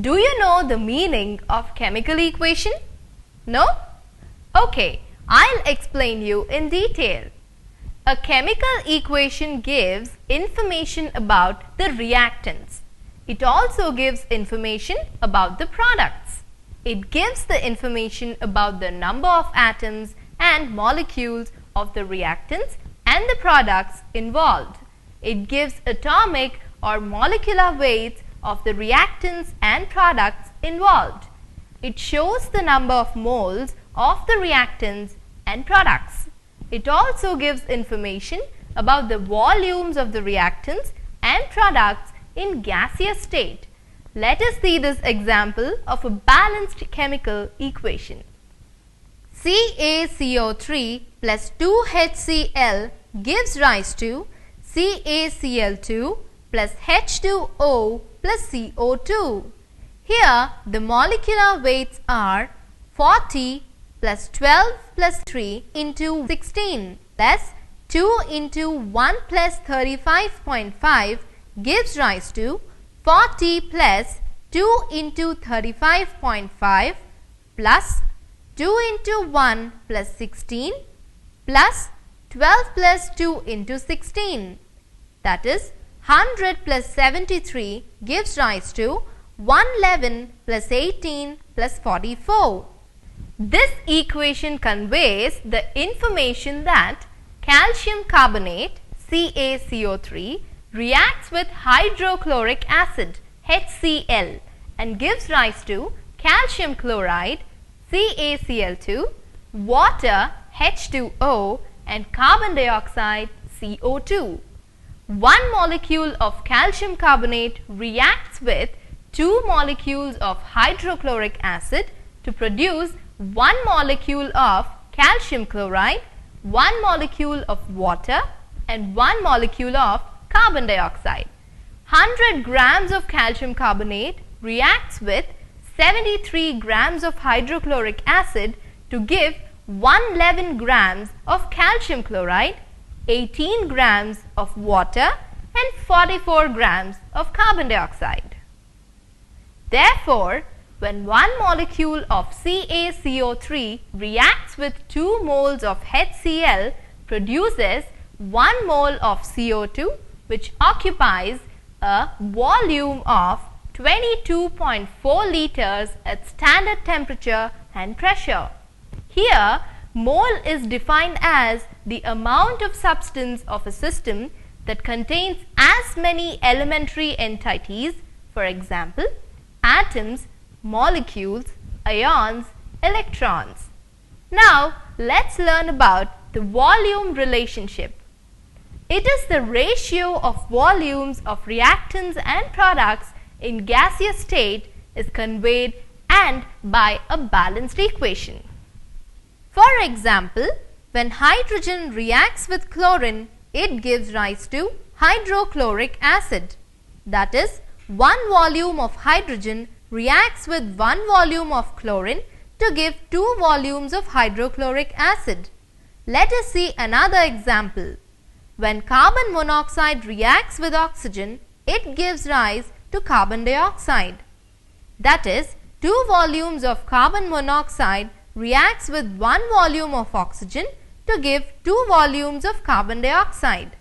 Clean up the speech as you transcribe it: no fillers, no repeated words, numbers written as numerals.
Do you know the meaning of chemical equation? No? Okay, I'll explain you in detail. A chemical equation gives information about the reactants. It also gives information about the products. It gives the information about the number of atoms and molecules of the reactants and the products involved. It gives atomic or molecular weights of the reactants and products involved. It shows the number of moles of the reactants and products. It also gives information about the volumes of the reactants and products in gaseous state. Let us see this example of a balanced chemical equation. CaCO3 plus 2HCl gives rise to CaCl2 plus H2O plus CO2. Here the molecular weights are 40 plus 12 plus 3 into 16 plus 2 into 1 plus 35.5 gives rise to 40 plus 2 into 35.5 plus 2 into 1 plus 16 plus 12 plus 2 into 16. That is 100 plus 73 gives rise to 111 plus 18 plus 44. This equation conveys the information that calcium carbonate CaCO3 reacts with hydrochloric acid HCl and gives rise to calcium chloride CaCl2, water H2O and carbon dioxide CO2. One molecule of calcium carbonate reacts with 2 molecules of hydrochloric acid to produce 1 molecule of calcium chloride, 1 molecule of water and 1 molecule of carbon dioxide. 100 grams of calcium carbonate reacts with 73 grams of hydrochloric acid to give 111 grams of calcium chloride, 18 grams of water and 44 grams of carbon dioxide. Therefore, when 1 molecule of CaCO3 reacts with 2 moles of HCl produces 1 mole of CO2, which occupies a volume of 22.4 liters at standard temperature and pressure. Here, mole is defined as the amount of substance of a system that contains as many elementary entities, for example, atoms, molecules, ions, electrons. Now, let's learn about the volume relationship. It is the ratio of volumes of reactants and products in gaseous state is conveyed and by a balanced equation. For example, when hydrogen reacts with chlorine, it gives rise to hydrochloric acid. That is, 1 volume of hydrogen reacts with 1 volume of chlorine to give 2 volumes of hydrochloric acid. Let us see another example. When carbon monoxide reacts with oxygen, it gives rise to carbon dioxide. That is, 2 volumes of carbon monoxide reacts with 1 volume of oxygen to give 2 volumes of carbon dioxide.